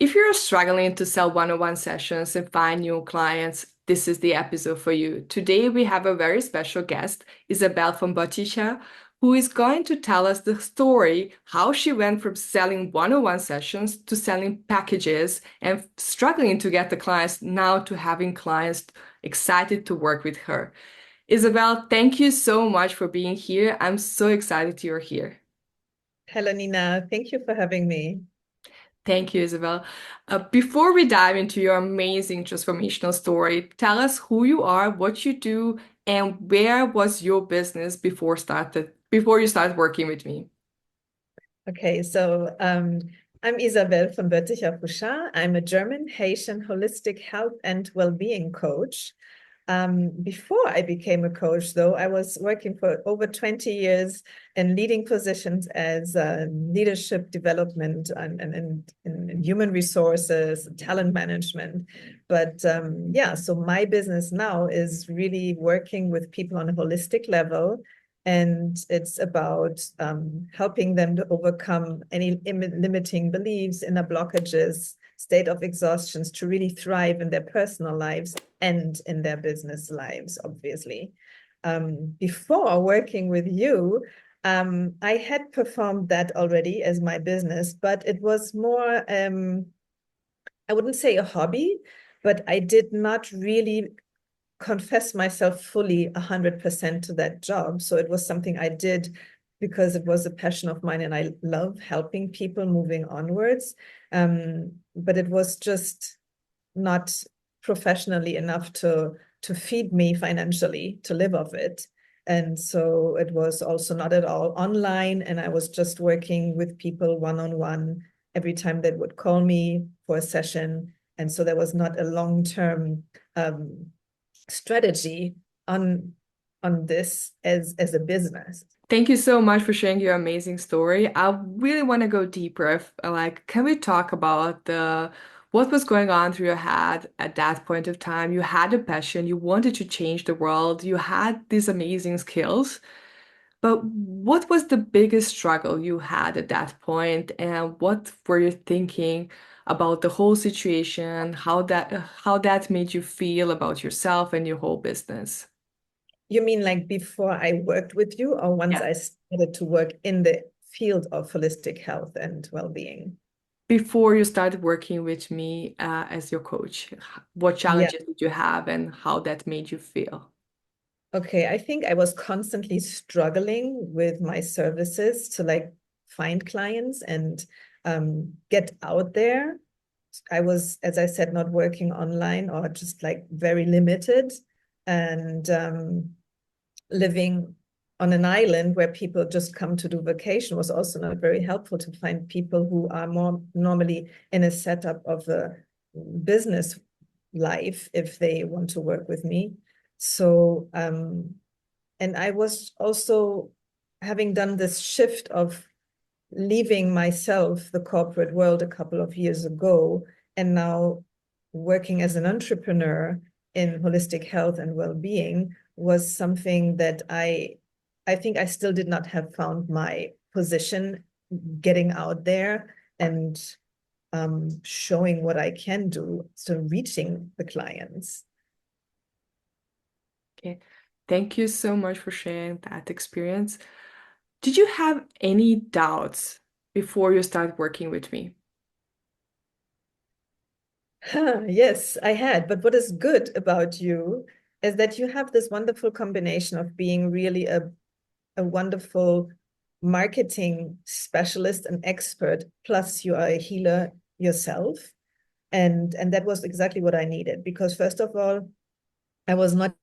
If you're struggling to sell one-on-one sessions and find new clients, this is the episode for you. Today, we have a very special guest, Isabelle from Boticha, who is going to tell us the story how she went from selling one-on-one sessions to selling packages and struggling to get the clients now to having clients excited to work with her. Isabelle, thank you so much for being here. I'm so excited you're here. Hello, Nina. Thank you for having me. Thank you, Isabel. Before we dive into your amazing transformational story, tell us who you are, what you do, and where was your business before you started working with me. Okay, so I'm Isabelle von Bötticher-Fouchard. I'm a German Haitian holistic health and well-being coach. Before I became a coach, though, I was working for over 20 years in leading positions as leadership development and human resources, talent management. But yeah, so my business now is really working with people on a holistic level. And it's about helping them to overcome any limiting beliefs, inner blockages, state of exhaustions to really thrive in their personal lives and in their business lives, obviously. Before working with you, I had performed that already as my business, but it was more, I wouldn't say a hobby, but I did not really confess myself fully 100% to that job. So it was something I did because it was a passion of mine and I love helping people moving onwards. But it was just not professionally enough to feed me financially, to live off it. And so it was also not at all online. And I was just working with people one-on-one every time they would call me for a session. And so there was not a long-term strategy on this as a business. Thank you so much for sharing your amazing story. I really want to go deeper. Can we talk about the what was going on through your head at that point of time? You had a passion, you wanted to change the world, you had these amazing skills. But what was the biggest struggle you had at that point, and what were you thinking about the whole situation, how that made you feel about yourself and your whole business? You mean like before I worked with you, or once Yeah. I started to work in the field of holistic health and well-being? Before you started working with me as your coach, what Yeah. challenges did you have and how that made you feel? Okay. I think I was constantly struggling with my services to like find clients and get out there. I was, as I said, not working online or just like very limited and living on an island where people just come to do vacation was also not very helpful to find people who are more normally in a setup of a business life if they want to work with me. So, and I was also having done this shift of leaving myself, the corporate world, a couple of years ago, and now working as an entrepreneur in holistic health and well-being was something that I think I still did not have found my position getting out there and showing what I can do, so reaching the clients. Okay. Thank you so much for sharing that experience. Did you have any doubts before you started working with me? Yes, I had. But what is good about you is that you have this wonderful combination of being really a wonderful marketing specialist and expert, plus you are a healer yourself. And that was exactly what I needed. Because first of all, I was not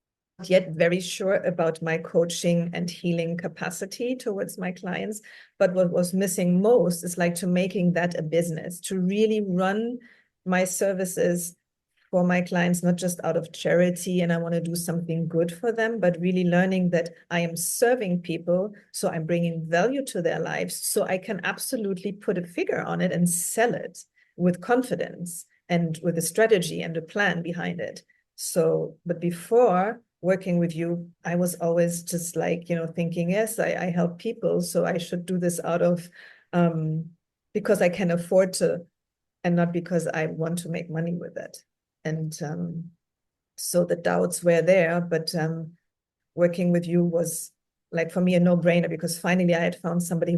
yet very sure about my coaching and healing capacity towards my clients. But what was missing most is like to making that a business, to really run my services for my clients, not just out of charity and I want to do something good for them, but really learning that I am serving people. So I'm bringing value to their lives. So I can absolutely put a figure on it and sell it with confidence and with a strategy and a plan behind it. So, but before working with you, I was always just like, thinking, yes, I help people. So I should do this out of, because I can afford and not because I want to make money with it. And so the doubts were there, but working with you was like for me a no-brainer because finally I had found somebody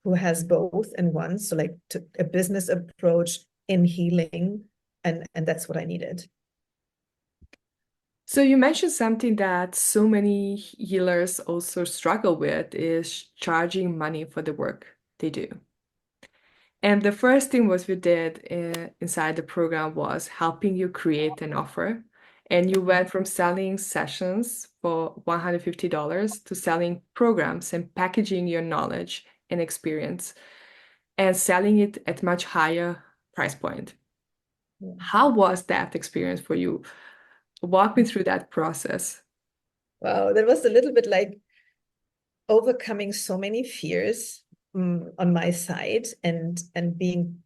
who has both in one. So like a business approach in healing, and that's what I needed. So you mentioned something that so many healers also struggle with is charging money for the work they do. And the first thing was we did inside the program was helping you create an offer. And you went from selling sessions for $150 to selling programs and packaging your knowledge and experience and selling it at much higher price point. Yeah. How was that experience for you? Walk me through that process. Wow, that was a little bit like overcoming so many fears on my side and being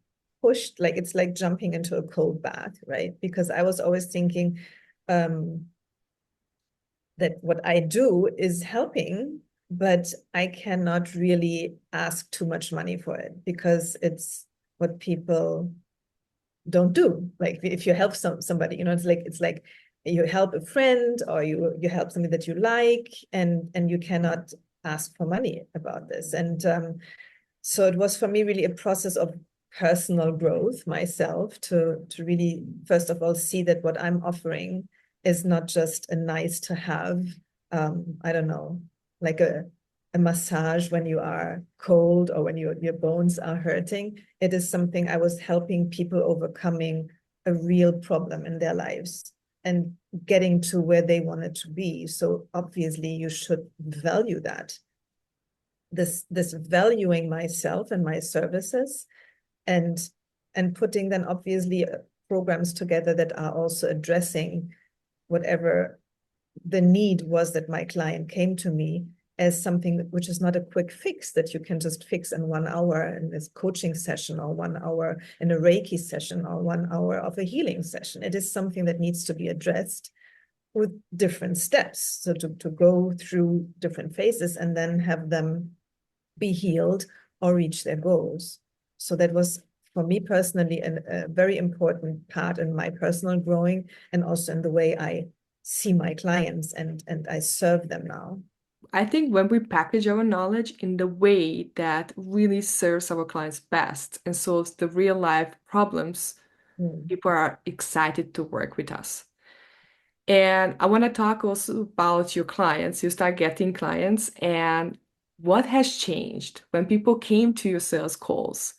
pushed, like it's like jumping into a cold bath, right? Because I was always thinking um, that what I do is helping, but I cannot really ask too much money for it because it's what people don't do. Like if you help somebody, it's like you help a friend or you help somebody that you like, and you cannot ask for money about this. And so it was for me really a process of personal growth myself to really first of all see that what I'm offering is not just a nice to have, I don't know, like a massage when you are cold or when your bones are hurting. It is something I was helping people overcoming a real problem in their lives and getting to where they wanted to be. So obviously you should value that, this valuing myself and my services, and putting then obviously programs together that are also addressing whatever the need was that my client came to me as something which is not a quick fix that you can just fix in 1 hour in this coaching session or 1 hour in a Reiki session or 1 hour of a healing session. It is something that needs to be addressed with different steps. So to go through different phases and then have them be healed or reach their goals. So that was for me personally a very important part in my personal growing and also in the way I see my clients and I serve them now. I think when we package our knowledge in the way that really serves our clients best and solves the real life problems, Mm. people are excited to work with us. And I want to talk also about your clients. You start getting clients, and what has changed when people came to your sales calls?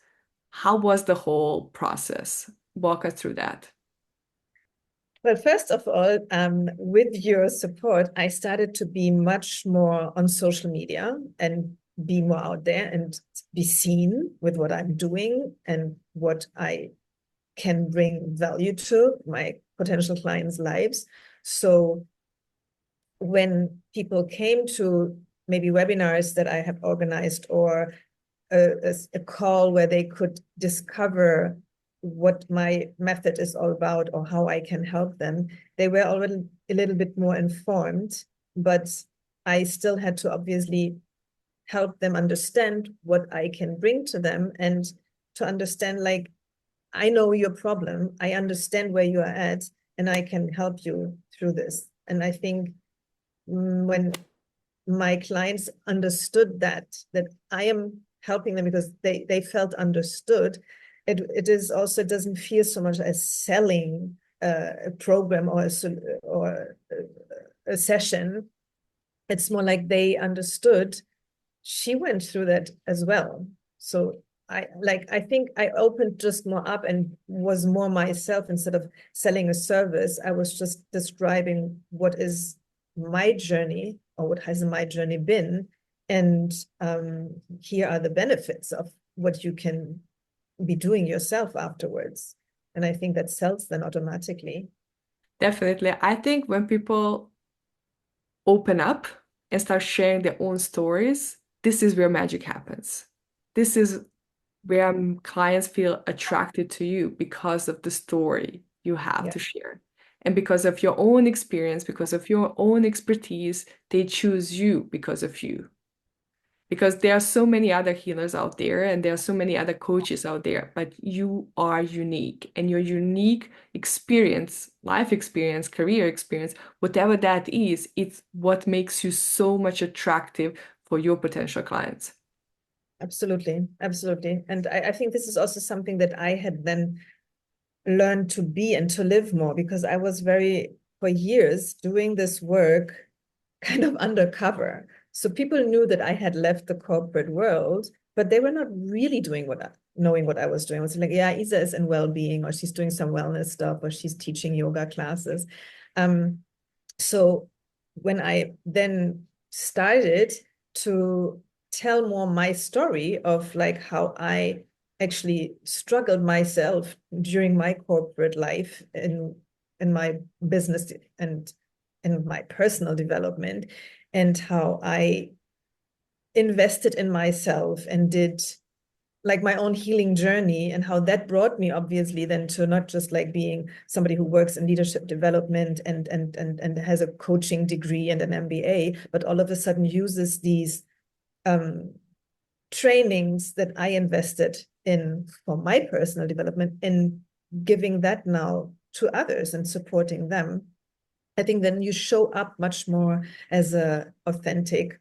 How was the whole process? Walk us through that. Well, first of all, with your support, I started to be much more on social media and be more out there and be seen with what I'm doing and what I can bring value to my potential clients' lives. So when people came to maybe webinars that I have organized or a call where they could discover what my method is all about or how I can help them, they were already a little bit more informed, but I still had to obviously help them understand what I can bring to them and to understand, like, I know your problem, I understand where you are at, and I can help you through this. And I think when my clients understood that I am helping them because they felt understood, it is also, it doesn't feel so much as selling a program or a session. It's more like they understood she went through that as well. So I think I opened just more up and was more myself instead of selling a service. I was just describing what is my journey or what has my journey been. And here are the benefits of what you can be doing yourself afterwards. And I think that sells then automatically. Definitely. I think when people open up and start sharing their own stories, this is where magic happens. This is where clients feel attracted to you because of the story you have Yeah. to share. And because of your own experience, because of your own expertise, they choose you because of you. because there are so many other healers out there and there are so many other coaches out there, but you are unique, and your unique experience, life experience, career experience, whatever that is, it's what makes you so much attractive for your potential clients. Absolutely, absolutely. And I think this is also something that I had then learned to be and to live more, because I was very, for years, doing this work kind of undercover. So people knew that I had left the corporate world, but they were not really doing knowing what I was doing. It was like, yeah, Isa is in well-being, or she's doing some wellness stuff, or she's teaching yoga classes. Um, so when I then started to tell more my story of like how I actually struggled myself during my corporate life in my business and in my personal development, and how I invested in myself and did like my own healing journey, and how that brought me obviously then to not just like being somebody who works in leadership development and has a coaching degree and an MBA, but all of a sudden uses these um, trainings that I invested in for my personal development in giving that now to others and supporting them. I think then you show up much more as a authentic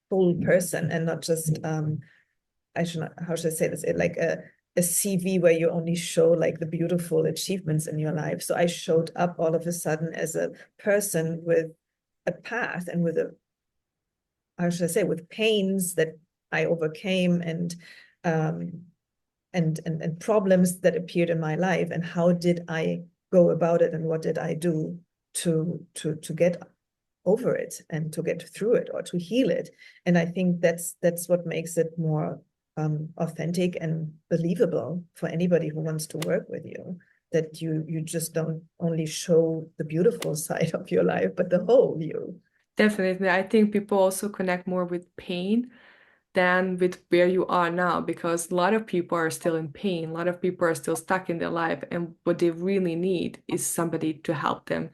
full person, and not just I should not, how should I say this? Like a CV where you only show like the beautiful achievements in your life. So I showed up all of a sudden as a person with a path and with a, how should I say, with pains that I overcame, um and problems that appeared in my life, and how did I go about it, and what did I do to get over it and to get through it or to heal it. And I think that's what makes it more authentic and believable for anybody who wants to work with you, that you just don't only show the beautiful side of your life, but the whole you. Definitely. I think people also connect more with pain than with where you are now, because a lot of people are still in pain. A lot of people are still stuck in their life, and what they really need is somebody to help them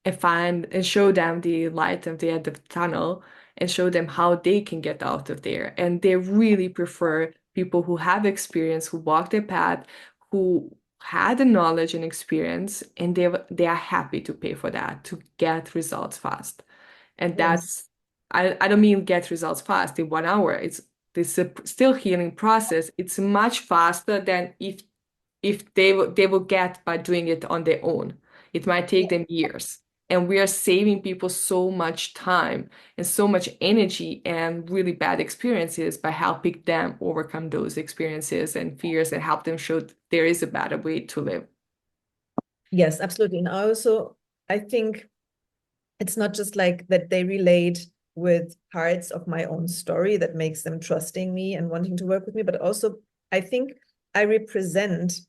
and find and show them the light at the end of the tunnel, and show them how they can get out of there. And they really prefer people who have experience, who walk their path, who had the knowledge and experience, and they are happy to pay for that to get results fast. And Yes. that's, I don't mean get results fast in 1 hour. It's a still healing process. It's much faster than if they will get by doing it on their own. It might take them years. And we are saving people so much time and so much energy and really bad experiences by helping them overcome those experiences and fears, and help them show there is a better way to live. Yes, absolutely. And also, I think it's not just like that they relate with parts of my own story that makes them trusting me and wanting to work with me, but also I think I represent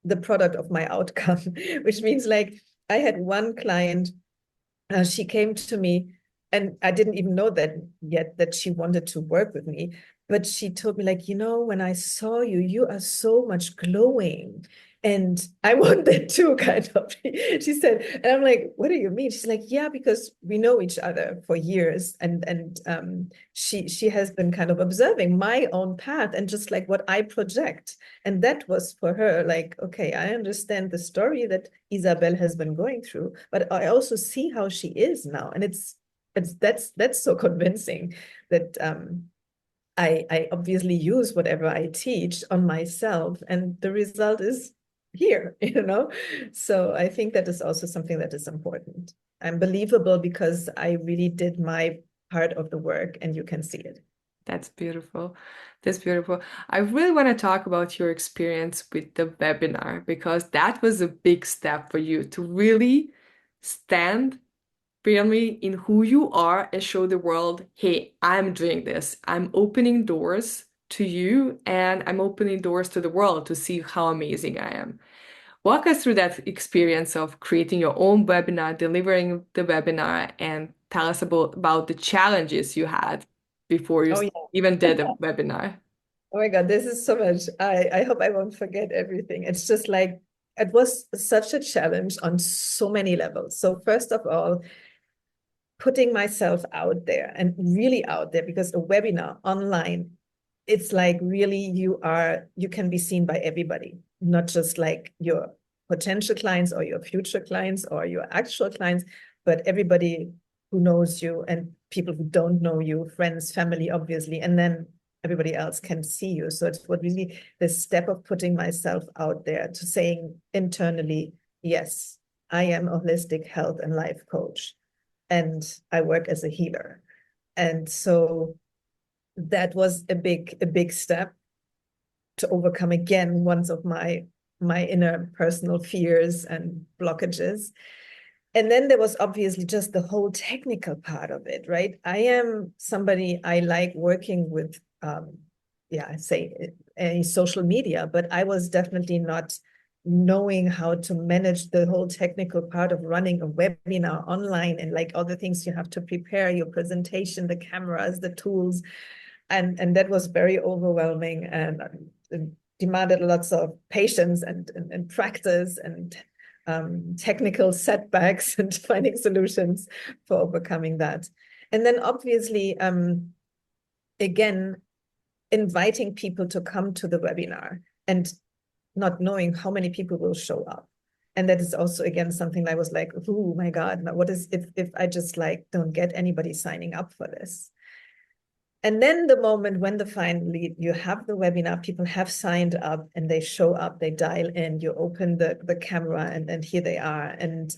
the product of my outcome, which means like I had one client, she came to me, and I didn't even know that yet that she wanted to work with me. But she told me, like, when I saw you, you are so much glowing. And I want that too, kind of. She said, and I'm like, what do you mean? She's like, yeah, because we know each other for years. And she has been kind of observing my own path and just like what I project. And that was for her like, okay, I understand the story that Isabelle has been going through, but I also see how she is now. And that's so convincing that I obviously use whatever I teach on myself, and the result is here, So I think that is also something that is important. I'm believable because I really did my part of the work, and you can see it. That's beautiful. That's beautiful. I really want to talk about your experience with the webinar, because that was a big step for you to really stand firmly in who you are and show the world, hey, I'm doing this. I'm opening doors to you, and I'm opening doors to the world to see how amazing I am. Walk us through that experience of creating your own webinar, delivering the webinar, and tell us about the challenges you had before you Oh, yeah. even did a webinar. Oh my God, this is so much. I hope I won't forget everything. It's just like, it was such a challenge on so many levels. So first of all, putting myself out there and really out there, because a webinar online, it's like really you can be seen by everybody, not just like your potential clients or your future clients or your actual clients, but everybody who knows you and people who don't know you, friends, family, obviously, and then everybody else can see you. So it's what really the step of putting myself out there to saying internally, yes, I am a holistic health and life coach and I work as a healer. And so that was a big step to overcome again one of my inner personal fears and blockages. And then there was obviously just the whole technical part of it, right? I am somebody, I like working with yeah, say any social media, but I was definitely not knowing how to manage the whole technical part of running a webinar online and like all the things you have to prepare, your presentation, the cameras, the tools, and that was very overwhelming and demanded lots of patience and practice and technical setbacks and finding solutions for overcoming that. And then obviously, again, inviting people to come to the webinar and not knowing how many people will show up. And that is also, again, something I was like, oh my God, what is if I just like don't get anybody signing up for this? And then the moment when finally you have the webinar, people have signed up and they show up, they dial in, you open the camera and here they are. And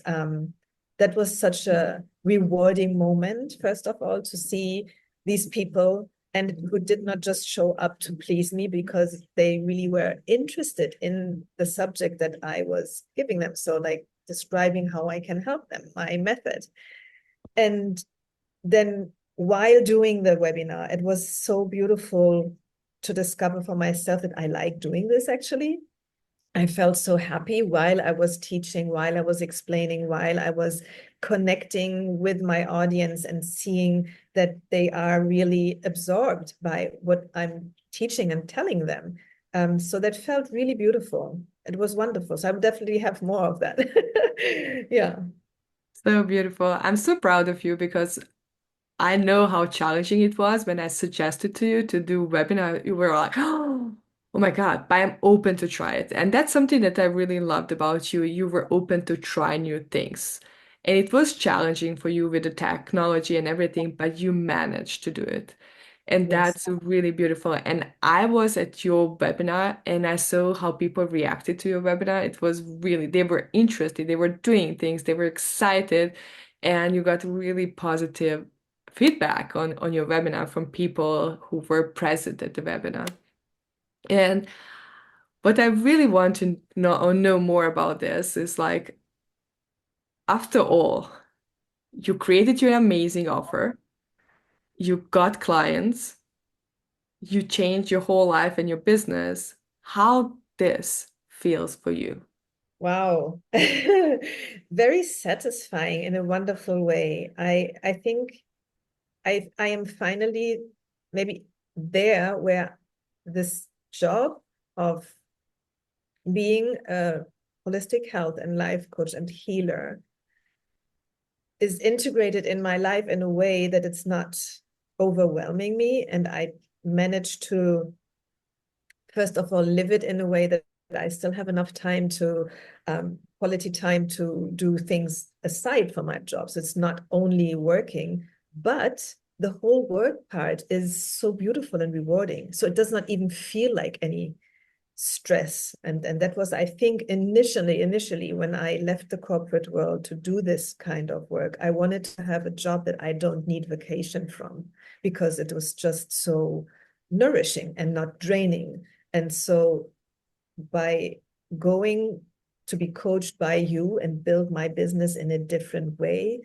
that was such a rewarding moment, first of all, to see these people and who did not just show up to please me because they really were interested in the subject that I was giving them. So like describing how I can help them, my method. And then while doing the webinar, it was so beautiful to discover for myself that I like doing this actually. I felt so happy while I was teaching, while I was explaining, while I was connecting with my audience and seeing that they are really absorbed by what I'm teaching and telling them. So that felt really beautiful. It was wonderful. So I would definitely have more of that. Yeah. So beautiful. I'm so proud of you because I know how challenging it was when I suggested to you to do webinar. You were like, oh my God, but I'm open to try it. And that's something that I really loved about you. You were open to try new things. And it was challenging for you with the technology and everything, but you managed to do it. And Yes. that's really beautiful. And I was at your webinar and I saw how people reacted to your webinar. It was really, they were interested, they were doing things, they were excited, and you got really positive feedback on your webinar from people who were present at the webinar. And what I really want to know more about this is like, after all, you created your amazing offer, you got clients, you changed your whole life and your business. How this feels for you. Wow. Very satisfying in a wonderful way. I think I am finally maybe there where this job of being a holistic health and life coach and healer is integrated in my life in a way that it's not overwhelming me. And I manage to, first of all, live it in a way that I still have enough time to quality time to do things aside from my job. So it's not only working, but the whole work part is so beautiful and rewarding. So it does not even feel like any stress. And that was, I think, initially when I left the corporate world to do this kind of work, I wanted to have a job that I don't need vacation from because it was just so nourishing and not draining. And so by going to be coached by you and build my business in a different way,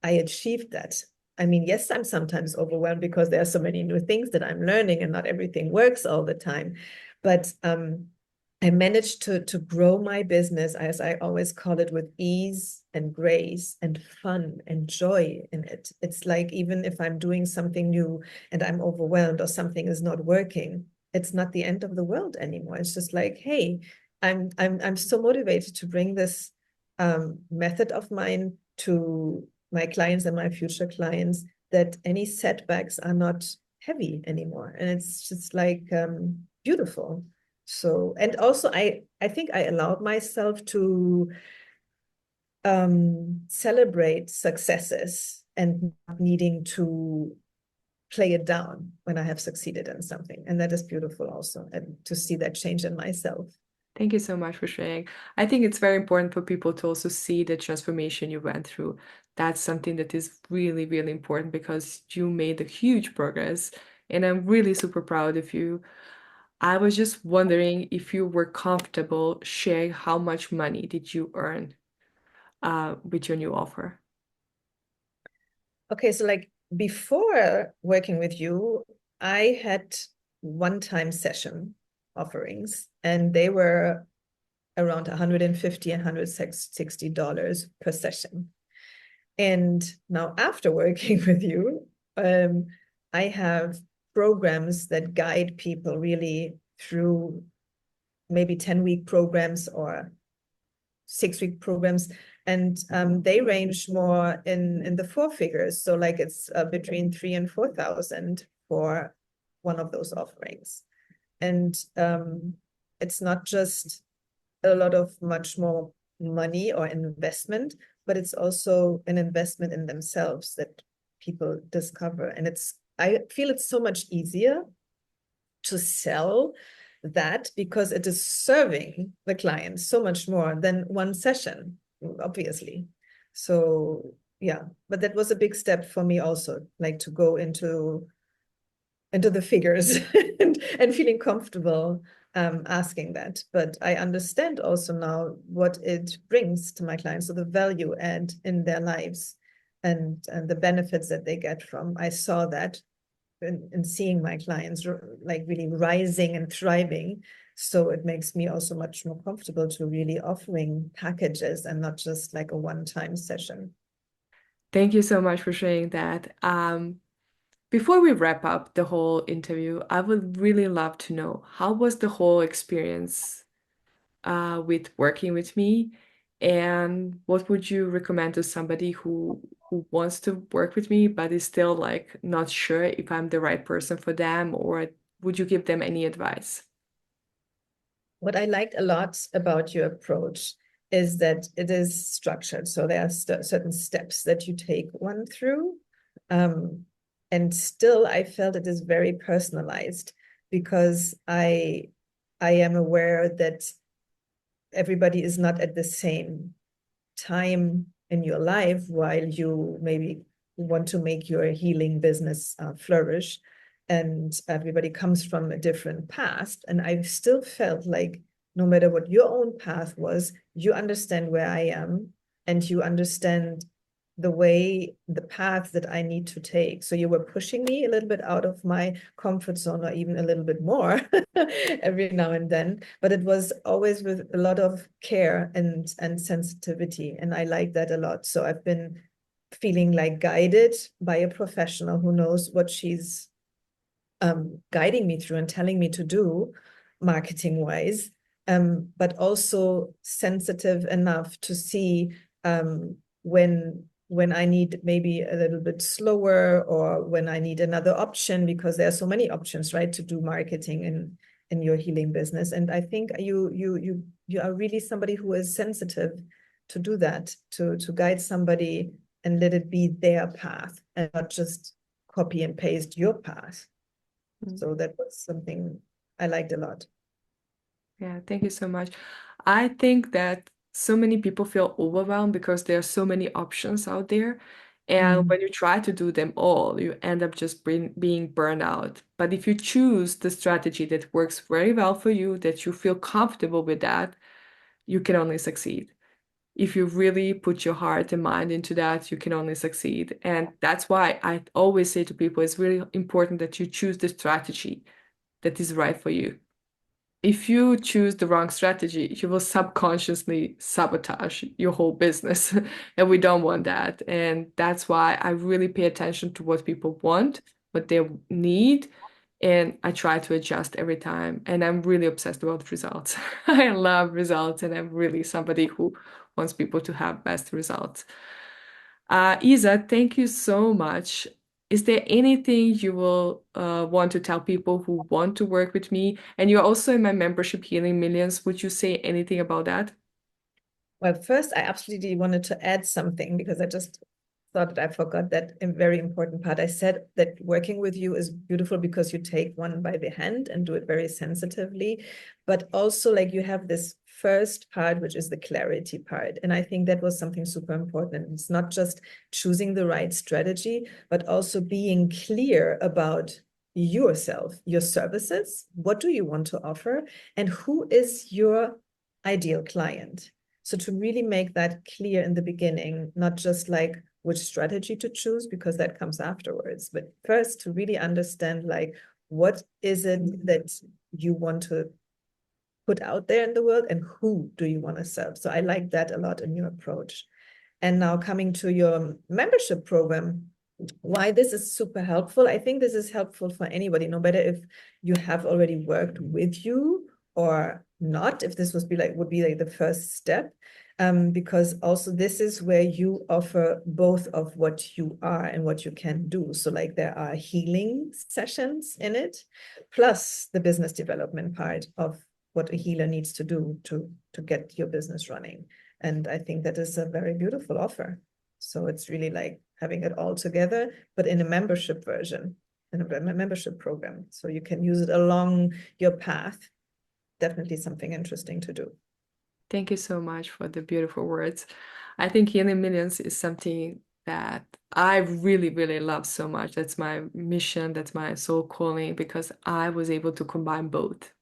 I achieved that. I mean, yes, I'm sometimes overwhelmed because there are so many new things that I'm learning and not everything works all the time. But I managed to grow my business, as I always call it, with ease and grace and fun and joy in it. It's like even if I'm doing something new and I'm overwhelmed or something is not working, it's not the end of the world anymore. It's just like, hey, I'm so motivated to bring this method of mine to my clients and my future clients that any setbacks are not heavy anymore. And it's just like beautiful. So, and also I think I allowed myself to celebrate successes and not needing to play it down when I have succeeded in something. And that is beautiful also, and to see that change in myself. Thank you so much for sharing. I think it's very important for people to also see the transformation you went through. That's something that is really, really important because you made a huge progress, and I'm really super proud of you. I was just wondering if you were comfortable sharing how much money did you earn with your new offer? Okay, so like before working with you, I had one-time session offerings, and they were around 150 and $160 per session. And now after working with you, I have programs that guide people really through maybe 10-week programs or 6-week programs, and they range more in the four figures. So like it's between 3 and 4,000 for one of those offerings. And it's not just a lot of much more money or investment, but it's also an investment in themselves that people discover. And I feel it's so much easier to sell that because it is serving the client so much more than one session, obviously. So yeah, but that was a big step for me also, like to go into the figures and feeling comfortable asking that. But I understand also now what it brings to my clients, so the value add in their lives and the benefits that they get from. I saw that in seeing my clients like really rising and thriving. So it makes me also much more comfortable to really offering packages and not just like a one-time session. Thank you so much for sharing that. Before we wrap up the whole interview, I would really love to know how was the whole experience with working with me, and what would you recommend to somebody who wants to work with me but is still like not sure if I'm the right person for them, or would you give them any advice? What I liked a lot about your approach is that it is structured. So there are certain steps that you take one through. And still, I felt it is very personalized because I am aware that everybody is not at the same time in your life while you maybe want to make your healing business flourish. And everybody comes from a different past. And I've still felt like no matter what your own path was, you understand where I am and you understand the path that I need to take. So you were pushing me a little bit out of my comfort zone, or even a little bit more every now and then. But it was always with a lot of care and sensitivity. And I like that a lot. So I've been feeling like guided by a professional who knows what she's guiding me through and telling me to do marketing wise, but also sensitive enough to see when I need maybe a little bit slower, or when I need another option, because there are so many options, right, to do marketing in your healing business. And I think you are really somebody who is sensitive to do that, to guide somebody and let it be their path and not just copy and paste your path. Mm. So that was something I liked a lot. Yeah, thank you so much. I think that so many people feel overwhelmed because there are so many options out there. And Mm. when you try to do them all, you end up just being burned out. But if you choose the strategy that works very well for you, that you feel comfortable with that, you can only succeed. If you really put your heart and mind into that, you can only succeed. And that's why I always say to people, it's really important that you choose the strategy that is right for you. If you choose the wrong strategy, you will subconsciously sabotage your whole business. And we don't want that. And that's why I really pay attention to what people want, what they need. And I try to adjust every time. And I'm really obsessed about results. I love results. And I'm really somebody who wants people to have best results. Isa, thank you so much. Is there anything you will want to tell people who want to work with me? And you're also in my membership Healing Millions. Would you say anything about that? Well, first, I absolutely wanted to add something because I just thought that I forgot that a very important part. I said that working with you is beautiful because you take one by the hand and do it very sensitively, but also like you have this first part, which is the clarity part. And I think that was something super important. It's not just choosing the right strategy, but also being clear about yourself, your services, what do you want to offer, and who is your ideal client. So to really make that clear in the beginning, not just like which strategy to choose, because that comes afterwards, but first to really understand like what is it that you want to put out there in the world and who do you want to serve. So I like that a lot in your approach. And now coming to your membership program, why this is super helpful. I think this is helpful for anybody, no matter if you have already worked with you or not, if this would be like the first step. Because also this is where you offer both of what you are and what you can do. So like there are healing sessions in it, plus the business development part of what a healer needs to do to get your business running. And I think that is a very beautiful offer. So it's really like having it all together, but in a membership version, in a membership program. So you can use it along your path. Definitely something interesting to do. Thank you so much for the beautiful words. I think Healing Millions is something that I really, really love so much. That's my mission, that's my soul calling, because I was able to combine both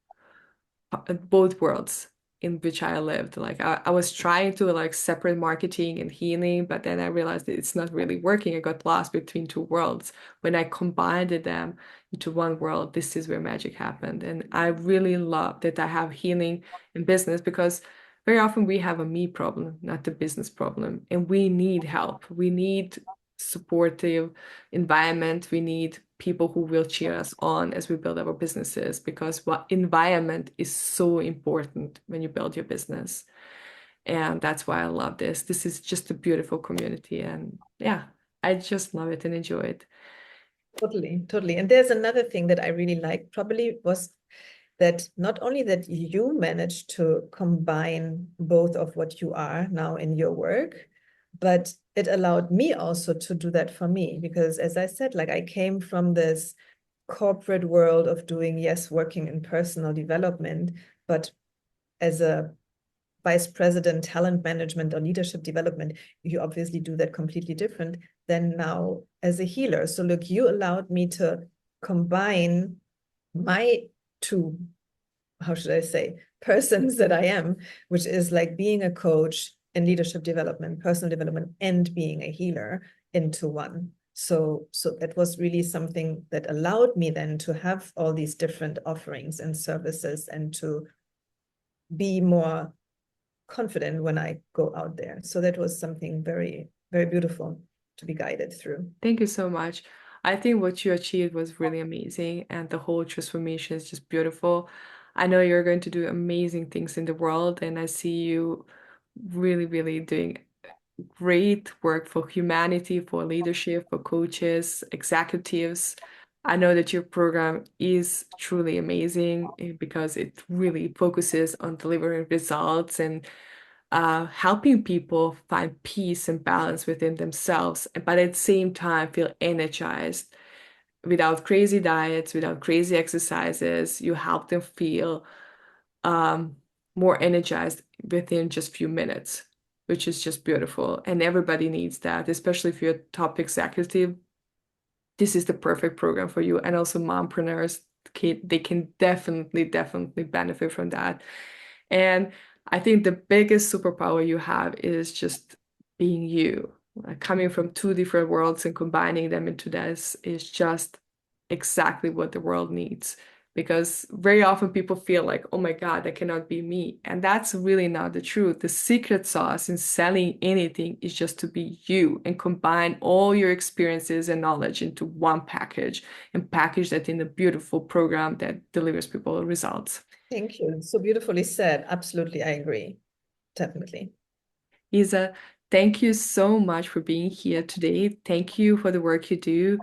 worlds in which I lived. Like I was trying to like separate marketing and healing, but then I realized that it's not really working. I got lost between two worlds. When I combined them into one world, this is where magic happened. And I really love that I have healing in business because very often we have a me problem, not the business problem. And we need help. We need supportive environment. We need people who will cheer us on as we build our businesses because what environment is so important when you build your business. And that's why I love this. This is just a beautiful community. And yeah, I just love it and enjoy it. Totally, totally. And there's another thing that I really liked probably was that not only that you managed to combine both of what you are now in your work, but it allowed me also to do that for me. Because as I said, like I came from this corporate world of doing, yes, working in personal development, but as a vice president, talent management or leadership development, you obviously do that completely different than now as a healer. So look, you allowed me to combine my two, how should I say, persons that I am, which is like being a coach in leadership development, personal development, and being a healer into one. So that was really something that allowed me then to have all these different offerings and services and to be more confident when I go out there. So that was something very, very beautiful to be guided through. Thank you so much. I think what you achieved was really amazing, and the whole transformation is just beautiful. I know you're going to do amazing things in the world, and I see you really, really doing great work for humanity, for leadership, for coaches, executives. I know that your program is truly amazing because it really focuses on delivering results and helping people find peace and balance within themselves, but at the same time feel energized without crazy diets, without crazy exercises. You help them feel um, more energized within just few minutes, which is just beautiful. And everybody needs that, especially if you're a top executive. This is the perfect program for you. And also mompreneurs, they can definitely, definitely benefit from that. And I think the biggest superpower you have is just being you. Like coming from two different worlds and combining them into this is just exactly what the world needs. Because very often people feel like, oh my God, that cannot be me. And that's really not the truth. The secret sauce in selling anything is just to be you and combine all your experiences and knowledge into one package and package that in a beautiful program that delivers people results. Thank you. So beautifully said. Absolutely, I agree. Definitely. Isa, thank you so much for being here today. Thank you for the work you do.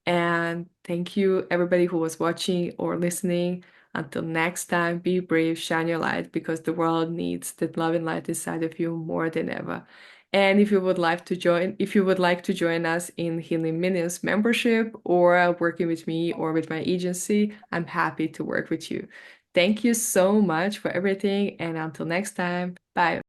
And thank you, everybody who was watching or listening. Until next time, be brave, shine your light because the world needs that love and light inside of you more than ever. And if you would like to join us in Healing Minions membership or working with me or with my agency, I'm happy to work with you. Thank you so much for everything. And until next time, bye.